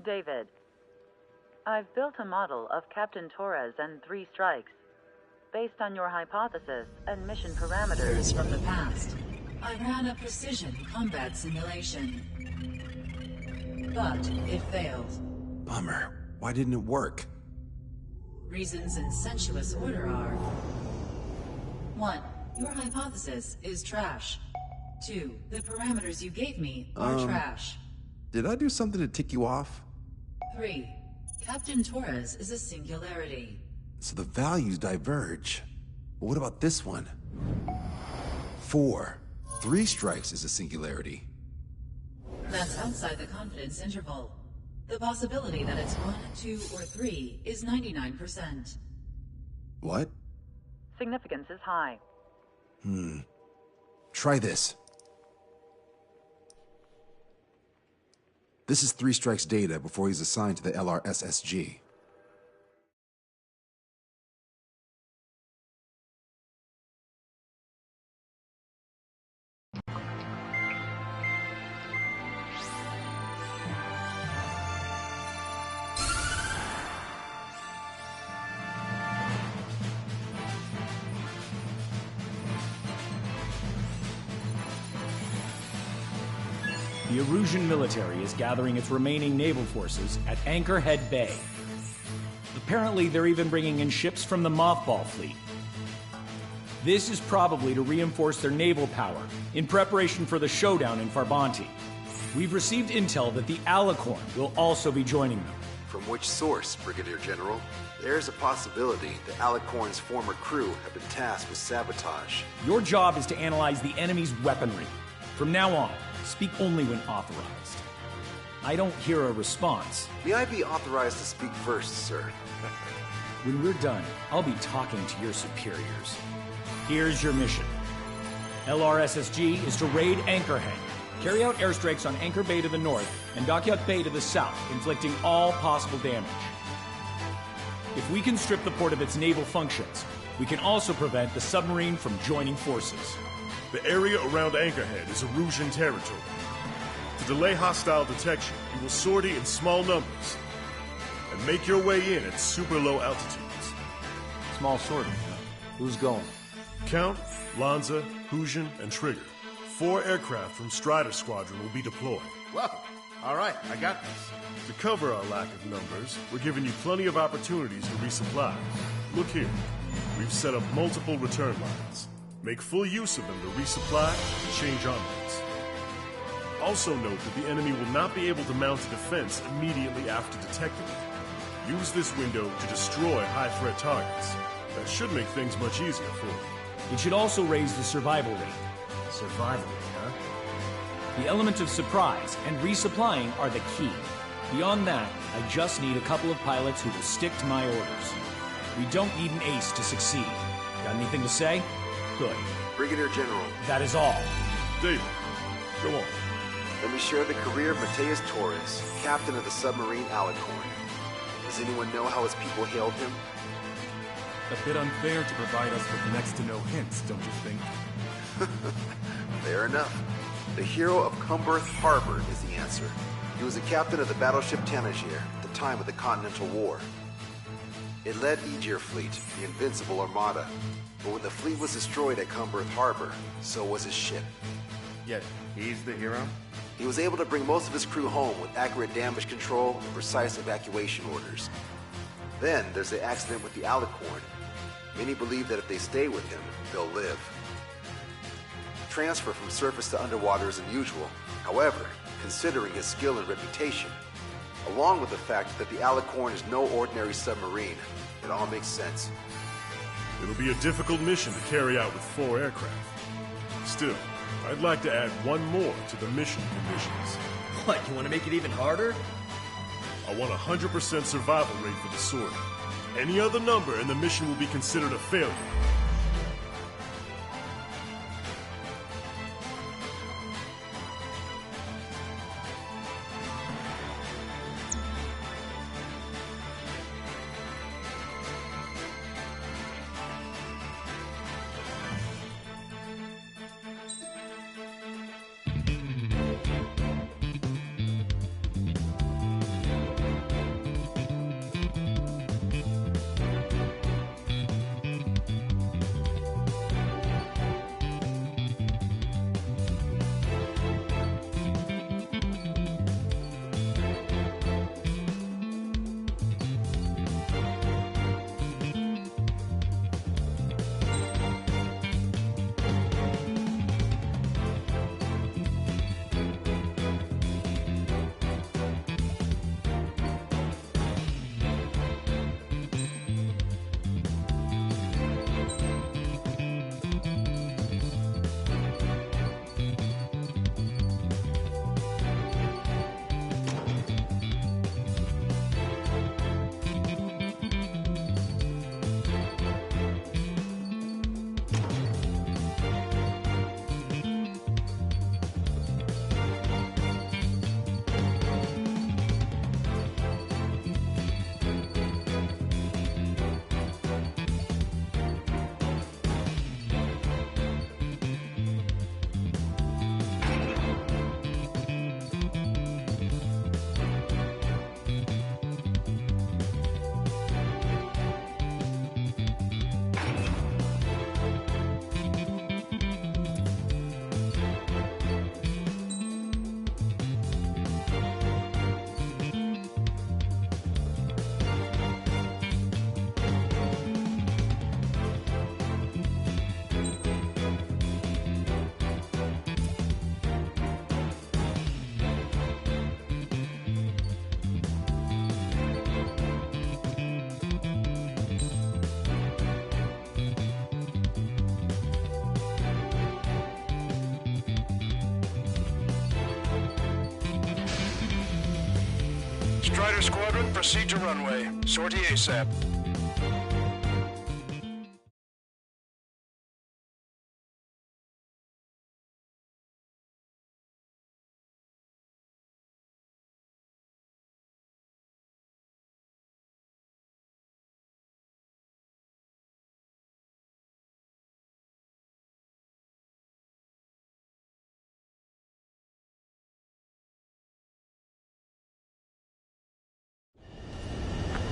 David, I've built a model of Captain Torres and 3 strikes. Based on your hypothesis and mission parameters from the past, I ran a precision combat simulation. But it failed. Bummer. Why didn't it work? Reasons in sensuous order are: 1. Your hypothesis is trash. 2. The parameters you gave me are trash. Did I do something to tick you off? 3. Captain Torres is a singularity. So the values diverge. But what about this one? 4. 3 strikes is a singularity. That's outside the confidence interval. The possibility that it's 1, 2, or 3 is 99%. What? significance is high. Try this. This is 3 Strike's data before he's assigned to the LRSSG. The Erusian military is gathering its remaining naval forces at Anchorhead Bay. Apparently, they're even bringing in ships from the Mothball fleet. This is probably to reinforce their naval power in preparation for the showdown in Farbanti. We've received intel that the Alicorn will also be joining them. From which source, Brigadier General? There's a possibility the Alicorn's former crew have been tasked with sabotage. Your job is to analyze the enemy's weaponry. From now on, speak only when authorized. I don't hear a response. May I be authorized to speak first, sir? When we're done, I'll be talking to your superiors. Here's your mission. LRSSG is to raid Anchorhead, carry out airstrikes on Anchor Bay to the north and Dockyard Bay to the south, inflicting all possible damage. If we can strip the port of its naval functions, we can also prevent the submarine from joining forces. The area around Anchorhead is Erusian territory. To delay hostile detection, you will sortie in small numbers and make your way in at super low altitudes. Small sortie. Who's going? Count, Lanza, Hujan, and Trigger. 4 aircraft from Strider Squadron will be deployed. Well, all right, I got this. To cover our lack of numbers, we're giving you plenty of opportunities to resupply. Look here. We've set up multiple return lines. Make full use of them to resupply and change armaments. Also note that the enemy will not be able to mount a defense immediately after detecting it. Use this window to destroy high-threat targets. That should make things much easier for you. It should also raise the survival rate. Survival rate, huh? The element of surprise and resupplying are the key. Beyond that, I just need a couple of pilots who will stick to my orders. We don't need an ace to succeed. Got anything to say? Good. Brigadier General. That is all. David, go on. Let me share the career of Mateus Torres, captain of the submarine Alicorn. Does anyone know how his people hailed him? A bit unfair to provide us with next to no hints, don't you think? Fair enough. The hero of Cumberth Harbor is the answer. He was the captain of the battleship Tanager at the time of the Continental War. It led Aegir Fleet, the Invincible Armada. But when the fleet was destroyed at Cumberth Harbor, so was his ship. Yet, he's the hero? He was able to bring most of his crew home with accurate damage control and precise evacuation orders. Then there's the accident with the Alicorn. Many believe that if they stay with him, they'll live. Transfer from surface to underwater is unusual. However, considering his skill and reputation, along with the fact that the Alicorn is no ordinary submarine, it all makes sense. It'll be a difficult mission to carry out with 4 aircraft. Still, I'd like to add one more to the mission conditions. What, you want to make it even harder? I want 100% survival rate for the sortie. Any other number and the mission will be considered a failure. Fighter Squadron, proceed to runway. Sortie ASAP.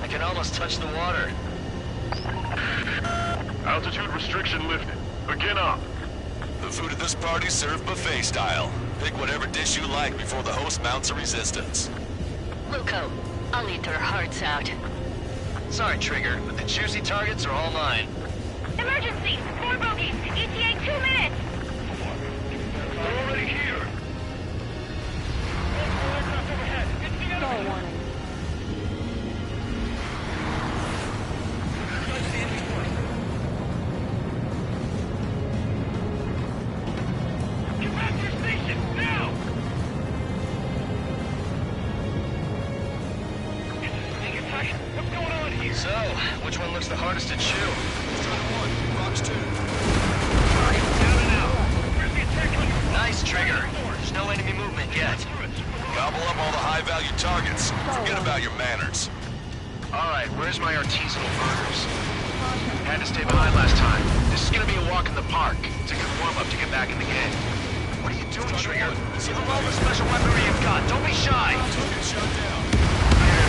I can almost touch the water. Altitude restriction lifted. Begin up. The food at this party served buffet style. Pick whatever dish you like before the host mounts a resistance. Luco, I'll eat their hearts out. Sorry, Trigger, but the juicy targets are all mine. Emergency! 4 bogeys! ETA 2 minutes! They're already here. Stall warning. Get back to your station, now! It's a sneak attack. What's going on here? So, which one looks the hardest to chew? Box 2. Down and out. Where's the attack coming? Nice, Trigger. There's no enemy movement yet. Gobble up all the high-value targets. Forget about your manners. Alright, where's my artisanal burgers? Had to stay behind last time. This is gonna be a walk in the park. It's a good warm-up to get back in the game. What are you doing, Trigger? Give them all the special weaponry you've got. Don't be shy!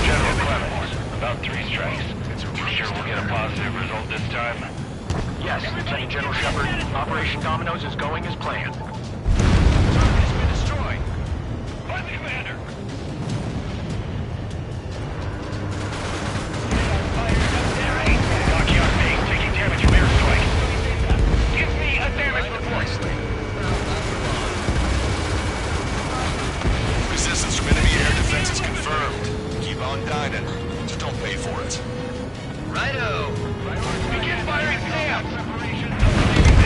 General Clemens, about 3 strikes. You sure we'll get a positive result this time? Yes, Lieutenant General Shepard. Operation Dominoes is going as planned. Target has been destroyed. Find the commander. Dockyard base taking damage from airstrike. Give me a damage report. Resistance from enemy air defenses confirmed. Keep on dining. Just don't pay for it. Righto! Begin firing SAM. They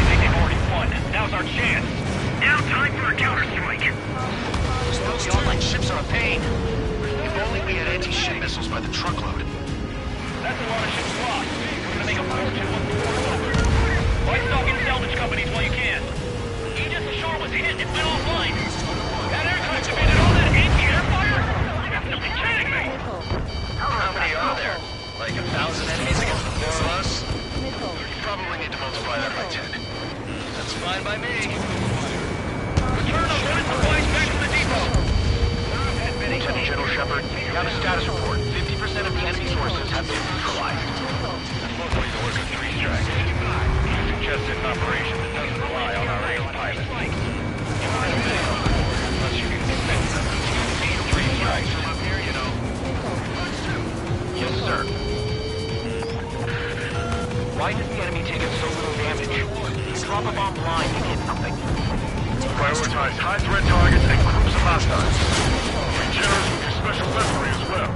think they've already won. Now's our chance. Now time for a counterstrike. Those online ships are a pain. If only we had anti-ship missiles by the truckload. That's a lot of ships lost. We're gonna make a fortune once the war's over. Buy stock in salvage companies while you can. Aegis ashore was hit and went offline. That aircraft committed all that anti-air fire? You have to be kidding me. How many are there? Like 1,000 enemies against the 4 of us? You probably need to multiply that by 10. That's fine by me. Return unloaded supplies back to the depot. Lieutenant General Shepard, you have a status report. 50% of the enemy sources have been neutralized. That's mostly the work of 3 strikes. You suggested an operation that doesn't rely on our air pilots. Unless you can convince them that you need 3 strikes from up here, you know. Yes, sir. Why did the enemy take so little damage? Drop a bomb line to hit something. Prioritize high-threat targets and groups of hostiles. Be generous with your special weaponry as well.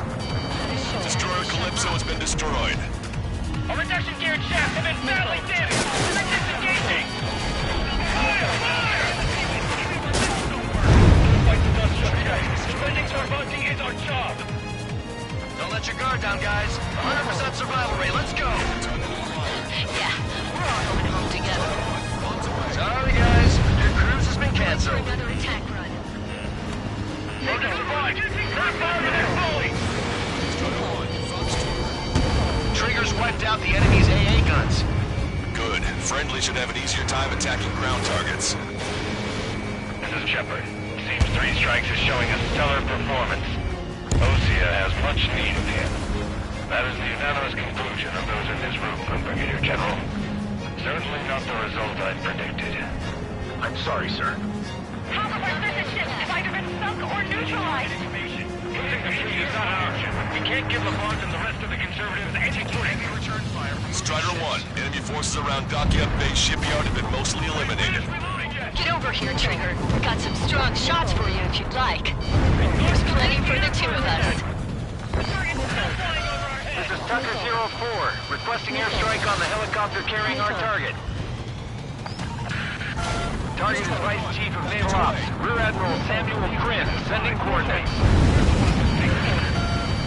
Destroyer Calypso has been destroyed. Our reduction gear and shafts have been badly damaged. They're disengaging. Fire! Fire! Fight the dust shut down. Defending Sarvati is our job. Don't let your guard down, guys. 100% survival rate. Let's go. Yeah, we're all going home together. Sorry, guys. Your cruise has been canceled. Another attack run. Target survived. Try fire the next volley. Triggers wiped out the enemy's AA guns. Good. Friendly should have an easier time attacking ground targets. This is Shepard. Seems 3 strikes is showing a stellar performance. Osea has much need of him. That is the unanimous conclusion of those in this room, Brigadier General. Certainly not the result I predicted. I'm sorry, sir. Half of our business ships have either been sunk or neutralized. Losing the fleet is not ours. We can't give Lamont and the rest of the conservatives any return fire. Strider 1, enemy forces around Dockyard Base shipyard have been mostly eliminated. Get over here, Trigger. Got some strong shots for you if you'd like. There's plenty for the 2 of us. This is Tucker 04, requesting airstrike on the helicopter carrying our target. Target is Vice Chief of Naval Ops, Rear Admiral Samuel Prin, sending coordinates.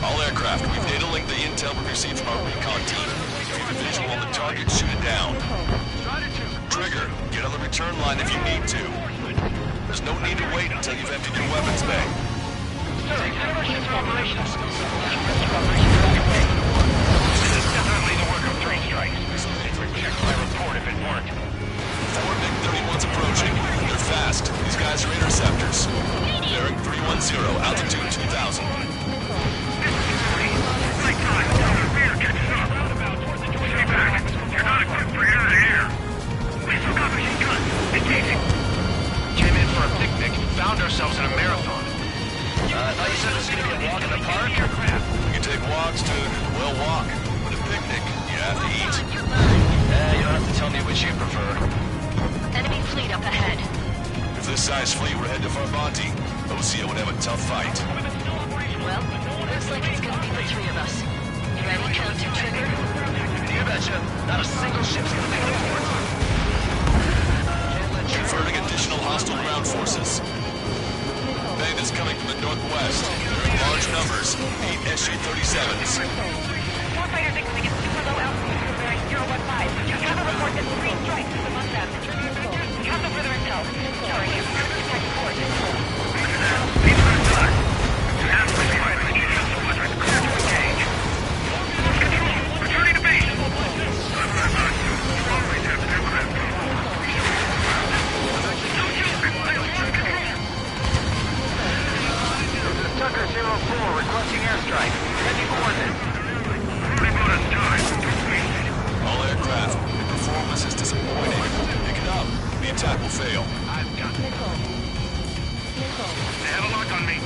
All aircraft, we've data linked the intel we received from our recon team. If you have a visual on the target, shoot it down. Trigger, get on the return line if you need to. There's no need to wait until you've emptied your weapons bay. This is definitely the work of 3 strikes. Check my report if it weren't. 4 MiG-31's approaching. They're fast. These guys are interceptors. Bearing 310, altitude 2000. Right time, rear catches up. Stay back. You're not equipped for air-to-air. We still got machine guns. Engaging. Came in for a picnic, found ourselves in a marathon. I thought you said it was going to be a walk in the park? We can take walks to, well, walk. But a picnic, you have to eat. You don't have to tell me which you prefer. Enemy fleet up ahead. If this size fleet were headed to Farbanti, Osea would have a tough fight. Well, looks like it's gonna be the 3 of us. You ready, Captain Trigger? You betcha. Not a single ship's going to make it forward. Converting additional hostile ground forces. Bandits coming from the northwest. They're in large numbers. 8 SU-37s. Warfighter thinks we get super low altitude from bearing 015. You have a report that 3 strikes is among them. We have no further intel. Sorry, I'm going to detect course. These are done. You have to find the Jesus squadron clear to engage. Control, returning to base. Always have aircraft. No joke. I don't have control. Tucker 04 requesting airstrike. Sending coordinates. Already bought us time. All aircraft. The performance is disappointing. Pick it up. The attack will fail. I've got it. They have a lock on me.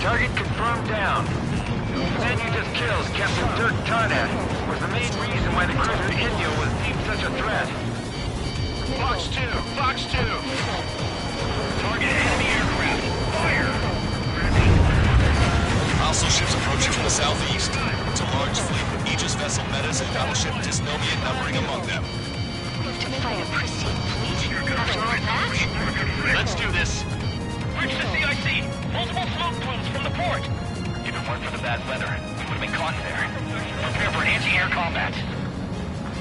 Target confirmed down. The man you just killed, Captain Dirk Tarnat, was the main reason why the cruiser Inyo was deemed such a threat. Fox 2. Fox 2. Target enemy aircraft. Fire. Hostile ships approaching from the southeast. It's a large fleet with Aegis vessel Metas and battleship Dysnomia numbering among them. To fight a pristine fleet? After all that? Let's do this. Reach the CIC. Multiple smoke plumes from the port. If it weren't for the bad weather, we would have been caught there. Prepare for anti-air combat.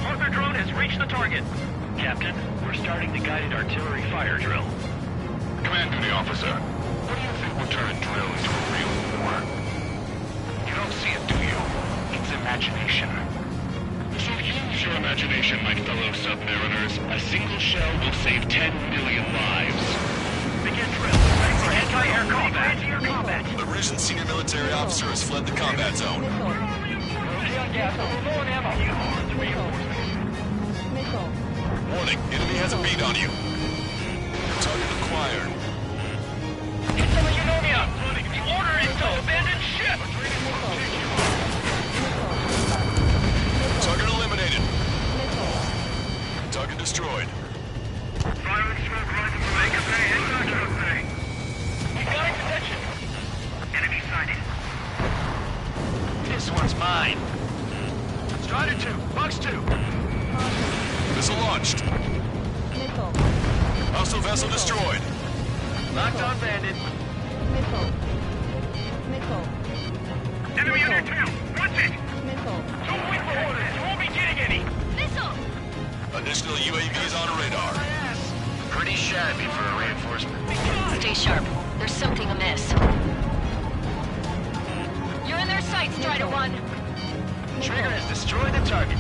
Arthur drone has reached the target. Captain, we're starting the guided artillery fire drill. Command duty officer. What do you think will turn a drill into a real war? You don't see it, do you? It's imagination. So use your imagination, my fellow submariners. A single shell will save 10 million lives. Begin drill. Ready for anti-air combat. Anti-air combat. A risen senior military officer has fled the combat zone. Stay on gas. We're low on ammo. Warning, enemy has a beat on you. Target acquired. Hit some of Eunomia. The order is to abandon ship. Target eliminated. Target destroyed. Fire and smoke rising from Anchor Bay and Document Bay. We've got its attention. Enemy sighted. This one's mine. Strider 2. Fox 2. Missile launched. Hostile vessel destroyed. Locked on bandit. Enemy under tail. What's it? Too weak for orders. You won't be getting any. Missile! Additional UAVs on radar. Pretty shabby for a reinforcement. Stay sharp. There's something amiss. You're in their sights, Strider 1. Trigger has destroyed the target.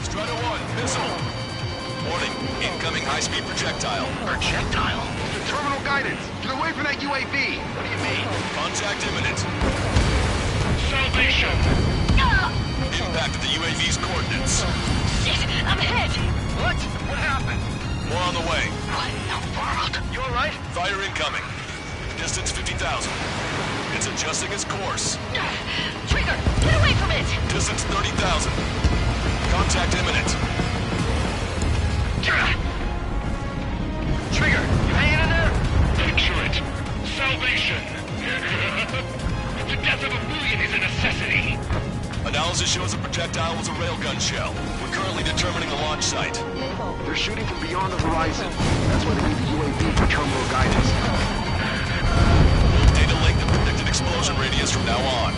Strider 1, missile. Warning, incoming high-speed projectile. Projectile? Terminal guidance. Get away from that UAV. What do you mean? Contact imminent. Salvation. Impact of the UAV's coordinates. Shit! I'm hit! What? What happened? More on the way. What in the world? You alright? Fire incoming. Distance 50,000. It's adjusting its course. Trigger, get away from it! Distance 30,000. Contact imminent. Trigger, you hanging in there? Picture it. Salvation. The death of a million is a necessity. Analysis Analysis shows the projectile was a railgun shell. We're currently determining the launch site. They're shooting from beyond the horizon. That's why they need the UAV for terminal guidance. Data link the predicted explosion radius from now on.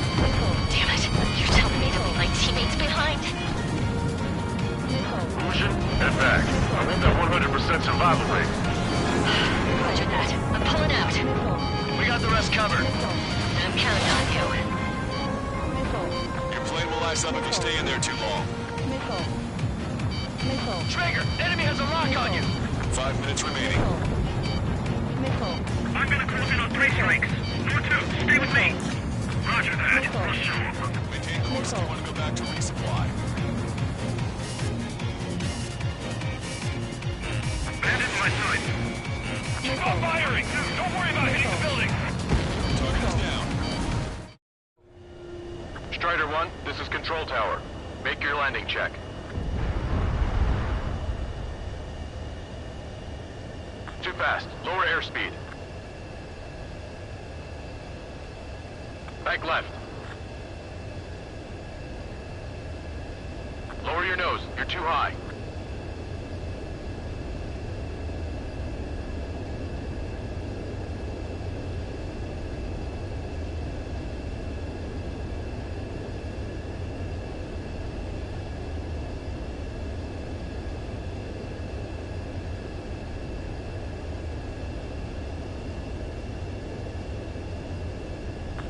Damn it. You're telling me to leave my teammates behind? Lucian, head back. I want that 100% survival rate. Roger that. I'm pulling out. We got the rest covered. I'm counting on you. Your plane will ice up if you stay in there too long. Traeger, enemy has a lock on you. 5 minutes remaining. I'm gonna close in on 3 strikes. Number 2, stay with me. Roger that. For sure. Maintain course if you want to go back to resupply. Bandit in my sight. Stop firing! Don't worry about hitting the building! Target is down. Strider 1, this is Control Tower. Make your landing check. Too fast. Lower airspeed. Back left. Lower your nose. You're too high.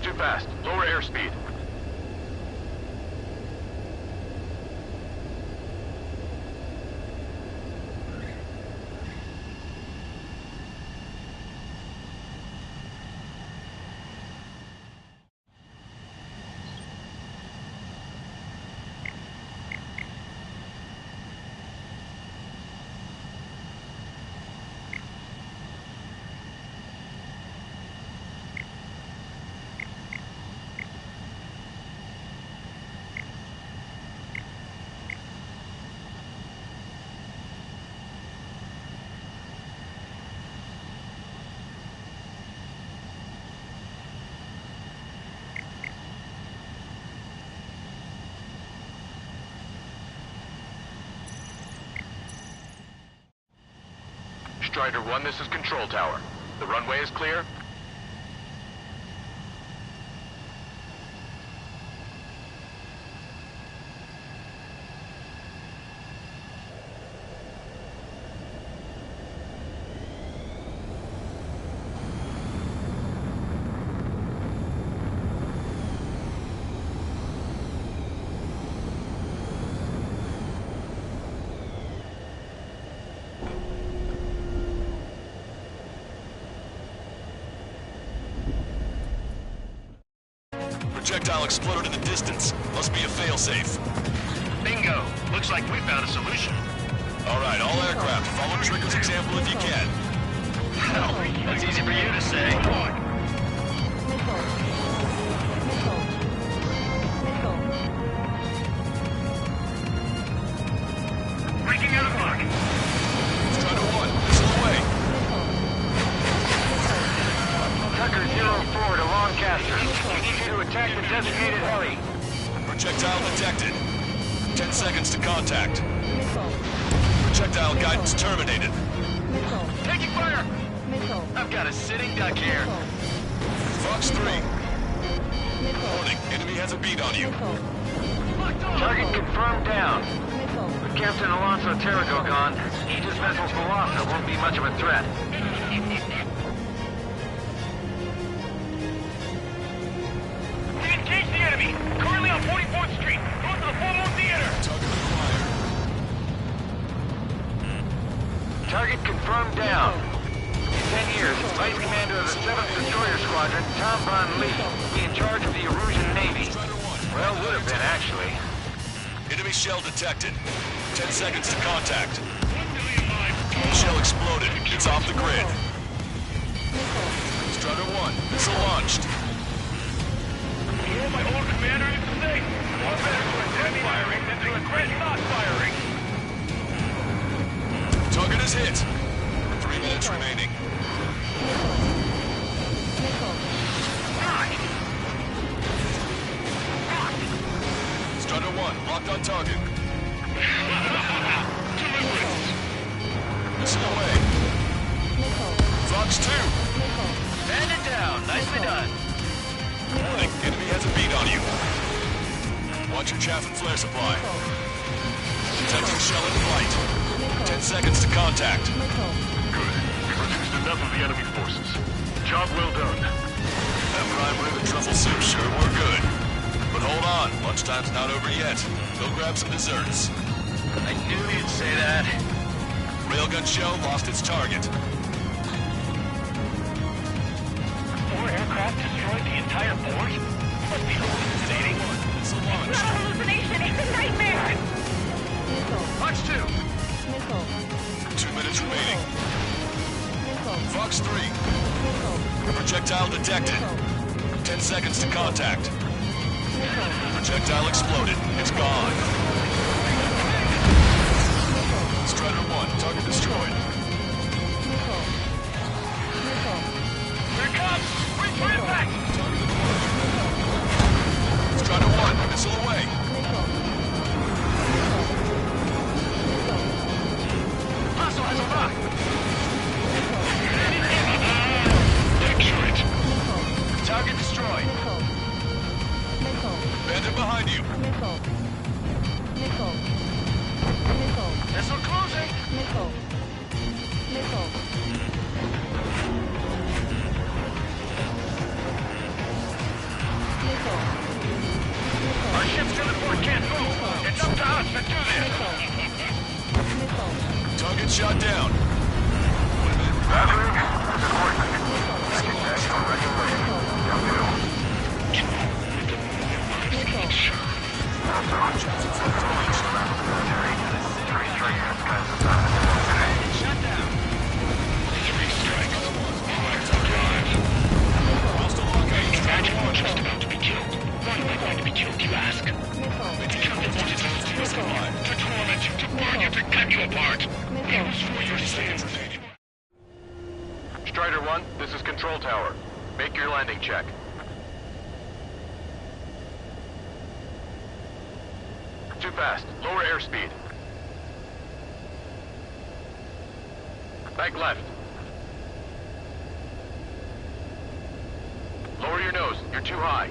Too fast. Lower airspeed. Strider 1, this is Control Tower. The runway is clear? Projectile exploded in the distance. Must be a failsafe. Bingo. Looks like we found a solution. All right, all aircraft, follow Trigger's example if you can. Well, that's easy for you to say. Breaking out of lock. Strider 1, missile away. Tucker 04 to Lancaster. We need you to attack the designated heli. Projectile detected. 10 seconds to contact. Projectile guidance terminated. Taking fire! I've got a sitting duck here. Fox 3. Warning, enemy has a beat on you. Target confirmed down. With Captain Alonso Terrigo gone, Aegis vessel Velasa won't be much of a threat. We engaged the enemy. Currently on 44th Street. Close to the Full Moon Theater. Target acquired. Target confirmed down. In 10 years, Vice Commander of the 7th Destroyer Squadron, Tom Von Lee, will be in charge of the Erusian Navy. Well, would have been, actually. Enemy shell detected. 10 seconds to contact. Shell exploded. It's off the grid. Strider 1, missile launched. You know what my old commander used to say? More better to attempt firing than to regret not firing. Target is hit. 3 minutes remaining. Strider Locked on target. Missile away. Fox 2. Bandit down. Nicely done. Warning, enemy has a beat on you. Watch your chaff and flare supply. Detecting shell in flight. 10 seconds to contact. Good. We've reduced enough of the enemy forces. Job well done. That bribery of the truffle soup sure were good. But hold on, lunchtime's not over yet. Go grab some desserts. I knew you'd say that. Railgun shell lost its target. 4 aircraft destroyed the entire port? Must be hallucinating. It's a launch. Not a hallucination, it's a nightmare! Punch 2. 2 minutes remaining. Fox 3. Projectile detected. 10 seconds to contact. Projectile exploded. It's gone. Strider 1, target destroyed. Here it comes. Wait for impact. Strider 1, missile away. Hostile has a rock. Picture it. Target destroyed. Bandit behind you. Missile closing. Our ships to the port can't move. It's up to us to do this. Target shot down. Maverick, this is Horton. Escape dash already away. Three strikes, guys. Shut down. 3 strikes. Flags on drive. Imagine we're just about to be killed. Why am I going to be killed, you ask? The captain wanted us to use it, to torment you, to burn you, to cut you apart. It was for your sins. Strider 1, this is Control Tower. Make your landing check. Too fast. Lower airspeed. Back left. Lower your nose. You're too high.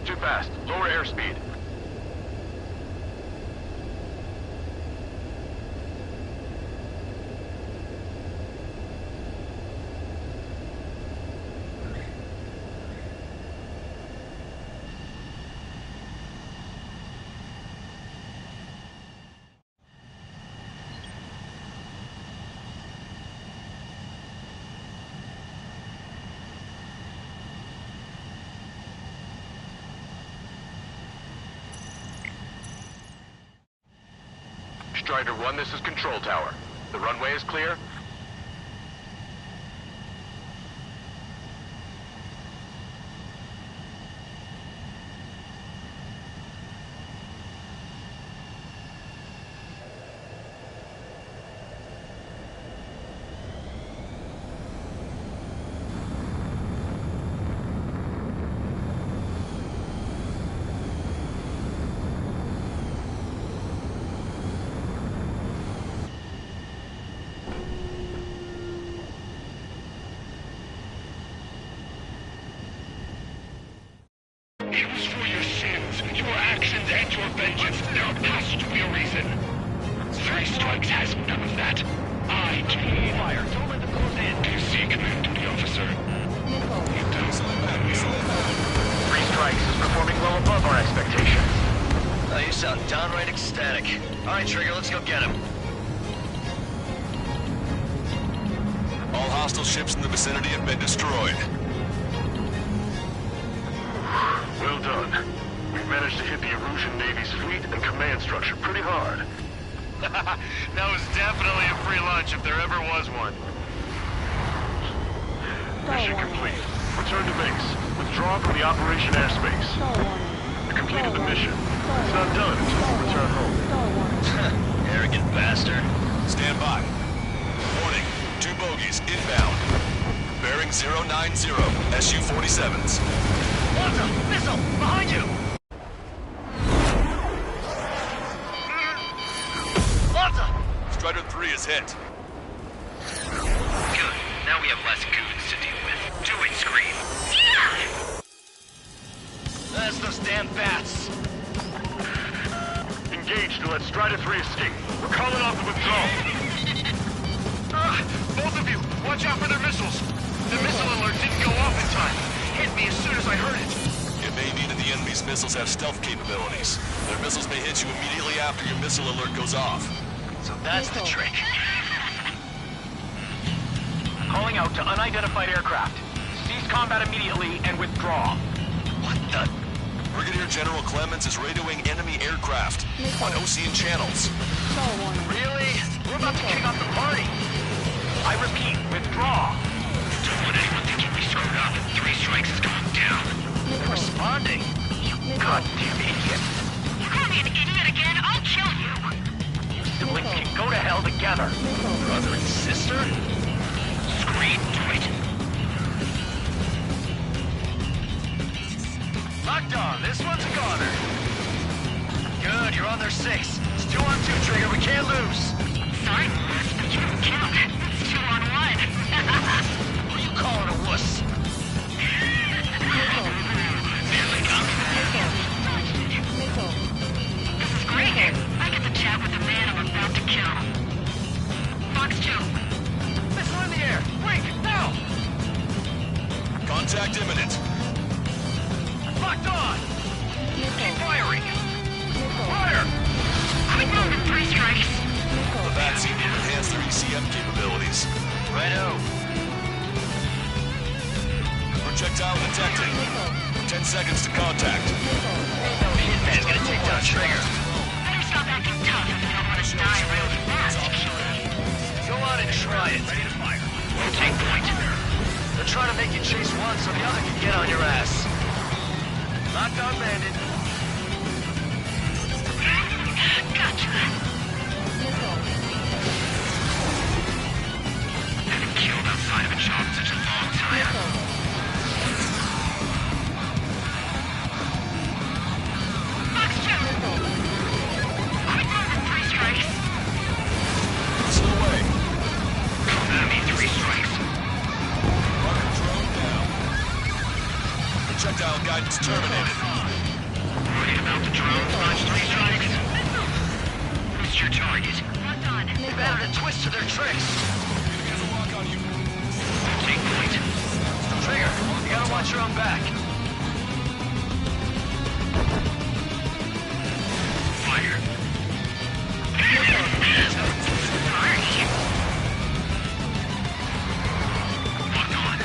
Too fast. Lower airspeed. Strider 1, this is Control Tower. The runway is clear. It was for your sins, your actions, and your vengeance. There has to be a reason. 3 strikes has none of that. I do. Fire. Don't let them close in. Do you see, Command Duty Officer? You do. 3 strikes is performing well above our expectations. Oh, you sound downright ecstatic. All right, Trigger, let's go get him. All hostile ships in the vicinity have been destroyed. Well done. We've managed to hit the Erusian Navy's fleet and command structure pretty hard. That was definitely a free lunch if there ever was one. Mission complete. Return to base. Withdraw from the operation airspace. You completed the mission. It's not done until you return home. Arrogant bastard. Stand by. Warning. 2 bogies inbound. Bearing 090. SU-47s. What's missile! Behind you! Strider 3 is hit. Good. Now we have less goons to deal with. Do it, Scream. That's those damn bats. Engage to let Strider 3 escape. We're calling off the withdrawal. Both of you, watch out for their missiles. The missile alert didn't go off in time. Hit me as soon as I heard it. It may be that the enemy's missiles have stealth capabilities. Their missiles may hit you immediately after your missile alert goes off. So that's the trick. Calling out to unidentified aircraft. Cease combat immediately and withdraw. What the? Brigadier General Clemens is radioing enemy aircraft on Ocean channels. Really? We're about to kick off the party. I repeat, withdraw. Don't let anyone think you'll be screwed up. 3 strikes is going down. They're responding. You goddamn idiot. You call me an idiot again, I'll kill you. Siblings can go to hell together. Brother and sister? Scream to it. Locked on. This one's a goner. Good, you're on their 6. It's 2 on 2, Trigger. We can't lose. Sorry, boss, but you don't count. It's 2 on 1. Who are you calling a wuss? There we go. This is great. I get to chat with the man I'm about to kill. Fox 2. Missile in the air! Wait, now! Contact imminent. Locked on! Keep firing! Fire! Quit moving, 3 strikes. The bats seem to enhance their ECM capabilities. Righto. Projectile detected. 10 seconds to contact. Ain't no hitman's gonna take down Trigger. Better stop acting tough if you don't want to die really fast. Go on and try it. Ready to fire. Take point. They're trying to make you chase one so the other can get on your ass. Locked on, Bandit. Gotcha. Haven't killed outside of a job in such a long time. Fox 2. Quit moving, 3 strikes. Missile away. Come at me, 3 strikes. Rocket drone down. Projectile guidance terminated. Worried about the drone, Fox 3 strikes? Who's your target? Locked on. They've added a twist to their tricks. Enemy has a lock on you. Take point. Trigger, you gotta watch your own back. Fire. Sorry. Locked on.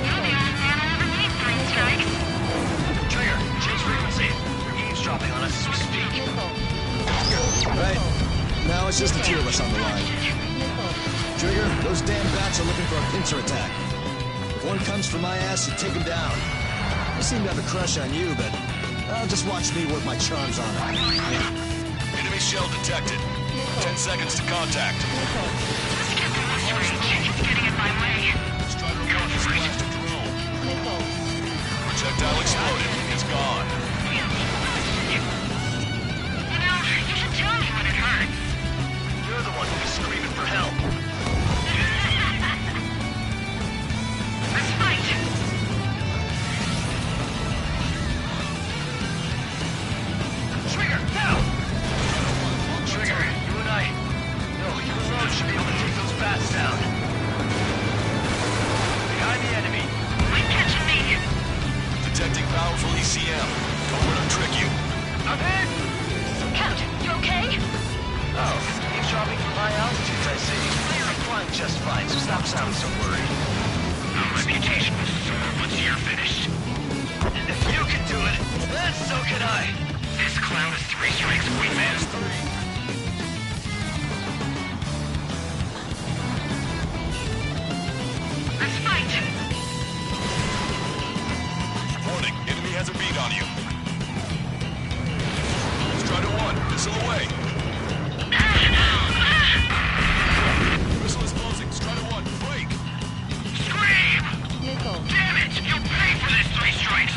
You're the only man I'll ever meet, 3 strikes. Trigger, change frequency. You're eavesdropping on us as we speak. Right. Now it's just the 2 of us on the line. Trigger, those damn bats are looking for a pincer attack. If one comes for my ass, you take him down. I seem to have a crush on you, but just watch me work my charms on her. Enemy shell detected. 10 seconds to contact. Let's get through this range. It's getting in my way. Strider 1 has left the drone. Projectile exploded. It's gone. You know, you should tell me when it hurts. You're the one who's screaming for help. Let's fight. Trigger, now! Trigger, you and I... No, you alone should be able to take those bats down. Behind the enemy. Quit catching me. Detecting powerful ECM. Don't let her trick you. I'm hit! Count, you okay? Oh, eavesdropping from high altitudes, I see. I'm flying just fine, so stop sounding so worried. Our reputation will soar once you're finished. If you can do it, then so can I. This clown is 3 strikes away, man. on you. Strider 1, missile away. Missile is closing. Strider 1, break. Scream! Damn it! You'll pay for this, 3 strikes!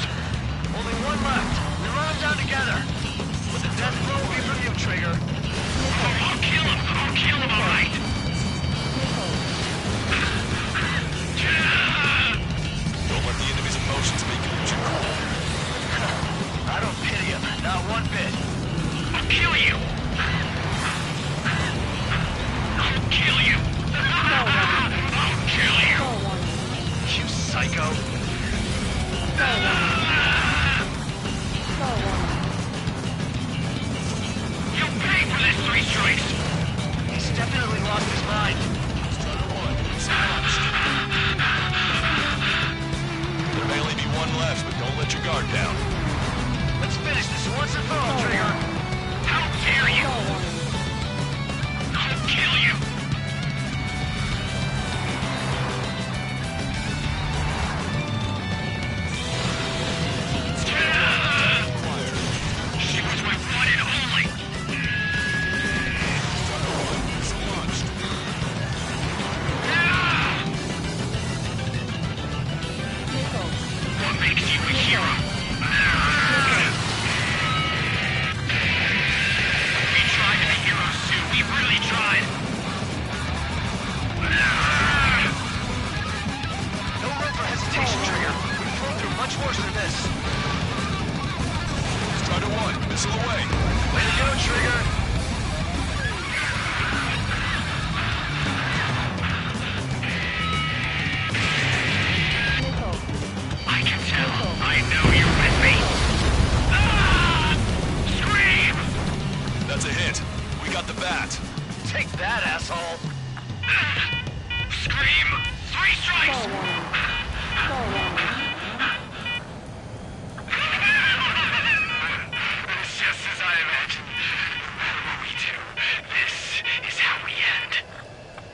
Only one left. We run them down together. But the death blow will be from you, Trigger. I'll kill him. I'll kill him, all right. Don't let the enemy's emotions make you lose your cool. I don't pity him. Not one bit. I'll kill you. I'll kill you. I'll kill you. You psycho. You'll pay for this, 3 strikes. He's definitely lost his mind. There may only be one left, but don't let your guard down. Let's finish this once and for all, Trigger. How dare you? I'll kill you. She was my one and only. What makes you a hero? We tried to be heroes too. We really tried. No room for hesitation, Trigger. We've flown through much worse than this. Strider 1, missile away. Way to go, Trigger. I can tell. I know you're with me. Scream! That's a hit. We got the bat. Take that, asshole. Scream! 3 strikes! It's just as I imagined. What we do, this is how we end.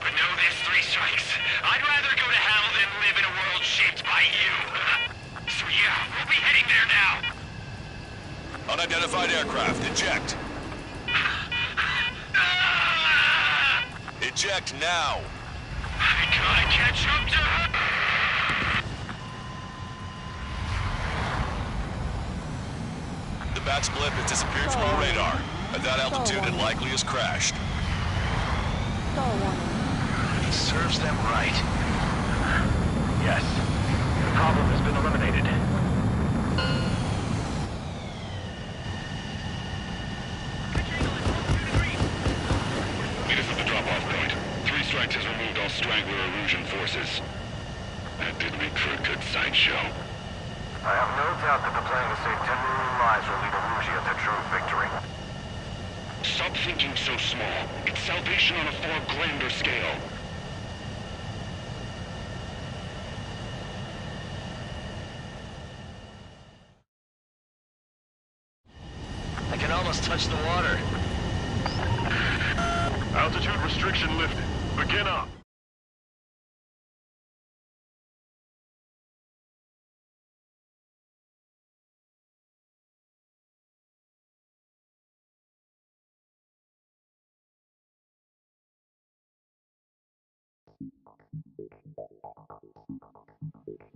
But know this, 3 strikes. I'd rather go to hell than live in a world shaped by you. So yeah, we'll be heading there now. Unidentified aircraft, eject. Eject now. I gotta catch up to her. The bat's blip has disappeared from our radar. At that altitude, it likely has crashed. Serves them right. Yes, the problem has been eliminated. Meet us at the drop-off point. 3 strikes has removed all Strangler Erusian forces. That did make for a good sideshow. I have no doubt that the plan to save 10 million lives will lead Erusia to true victory. Stop thinking so small. It's salvation on a far grander scale. I can almost touch the water. Altitude restriction lifted. Begin up.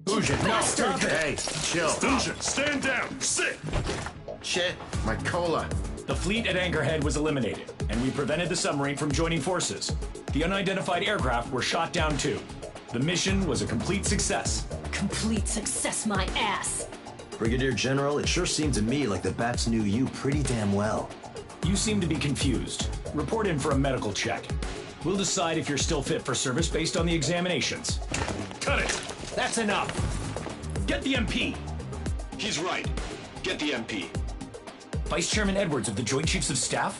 Unsung, no, stop it! Hey, chill. Unsung, stand down. Sit. Shit, my cola. The fleet at Anchorhead was eliminated, and we prevented the submarine from joining forces. The unidentified aircraft were shot down too. The mission was a complete success. Complete success, my ass. Brigadier General, it sure seemed to me like the bats knew you pretty damn well. You seem to be confused. Report in for a medical check. We'll decide if you're still fit for service based on the examinations. Cut it. That's enough. Get the MP. He's right. Get the MP. Vice Chairman Edwards of the Joint Chiefs of Staff?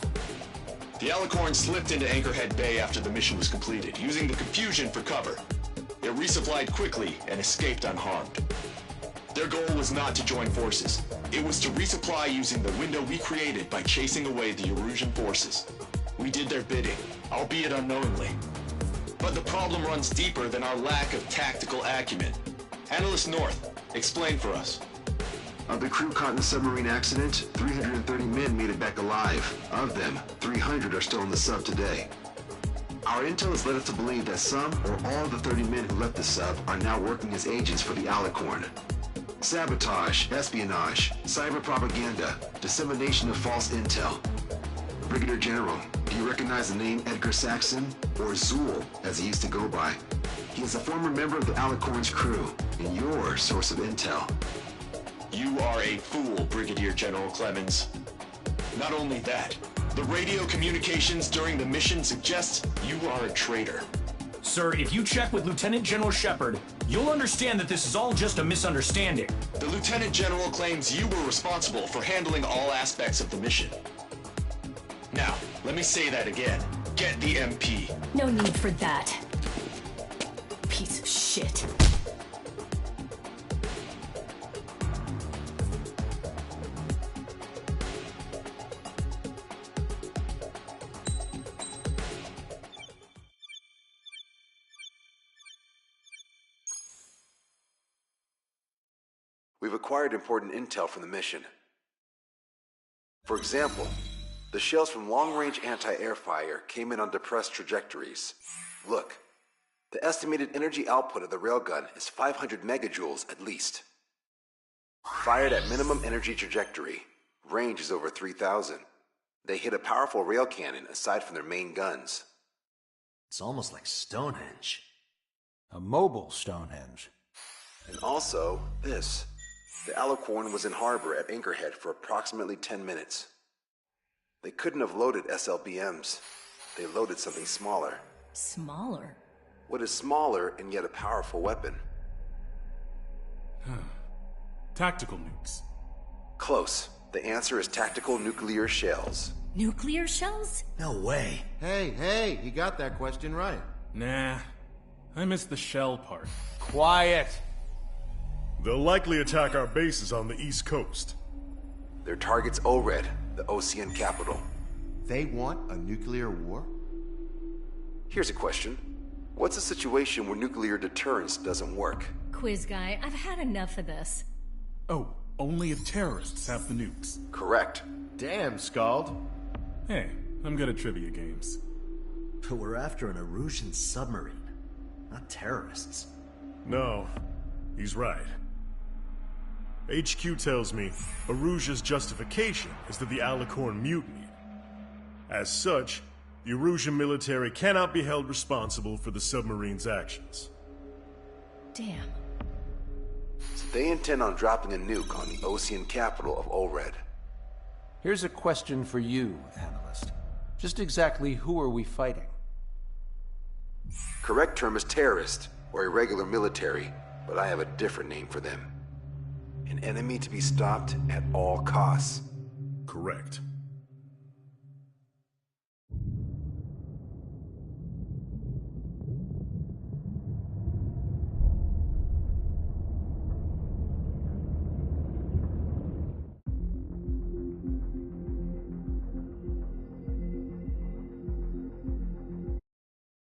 The Alicorn slipped into Anchorhead Bay after the mission was completed, using the confusion for cover. It resupplied quickly and escaped unharmed. Their goal was not to join forces. It was to resupply using the window we created by chasing away the Erusian forces. We did their bidding, albeit unknowingly. But the problem runs deeper than our lack of tactical acumen. Analyst North, explain for us. Of the crew caught in the submarine accident, 330 men made it back alive. Of them, 300 are still in the sub today. Our intel has led us to believe that some or all of the 30 men who left the sub are now working as agents for the Alicorn. Sabotage, espionage, cyber propaganda, dissemination of false intel. Brigadier General, do you recognize the name Edgar Saxon, or Zool, as he used to go by? He is a former member of the Alicorn's crew, and your source of intel. You are a fool, Brigadier General Clemens. Not only that, the radio communications during the mission suggest you are a traitor. Sir, if you check with Lieutenant General Shepard, you'll understand that this is all just a misunderstanding. The Lieutenant General claims you were responsible for handling all aspects of the mission. Now, let me say that again. Get the MP. No need for that. Piece of shit. We've acquired important intel from the mission. For example, the shells from long-range anti-air fire came in on depressed trajectories. Look, the estimated energy output of the railgun is 500 megajoules at least. Fired at minimum energy trajectory, range is over 3,000. They hit a powerful rail cannon aside from their main guns. It's almost like Stonehenge. A mobile Stonehenge. And also, this. The Alicorn was in harbor at Anchorhead for approximately 10 minutes. They couldn't have loaded SLBMs. They loaded something smaller. Smaller? What is smaller and yet a powerful weapon? Tactical nukes. Close. The answer is tactical nuclear shells. Nuclear shells? No way. Hey, he got that question right. Nah, I missed the shell part. Quiet! They'll likely attack our bases on the East Coast. Their target's ORED, the Ocean capital. They want a nuclear war? Here's a question. What's a situation where nuclear deterrence doesn't work? Quiz guy, I've had enough of this. Oh, only if terrorists have the nukes. Correct. Damn, Scald. Hey, I'm good at trivia games. But we're after an Erusian submarine, not terrorists. No, he's right. HQ tells me Erusia's justification is that the Alicorn mutinied. As such, the Erusian military cannot be held responsible for the submarine's actions. Damn. So they intend on dropping a nuke on the Ocean capital of ORED. Here's a question for you, analyst. Just exactly who are we fighting? Correct term is terrorist, or irregular military, but I have a different name for them. An enemy to be stopped at all costs. Correct.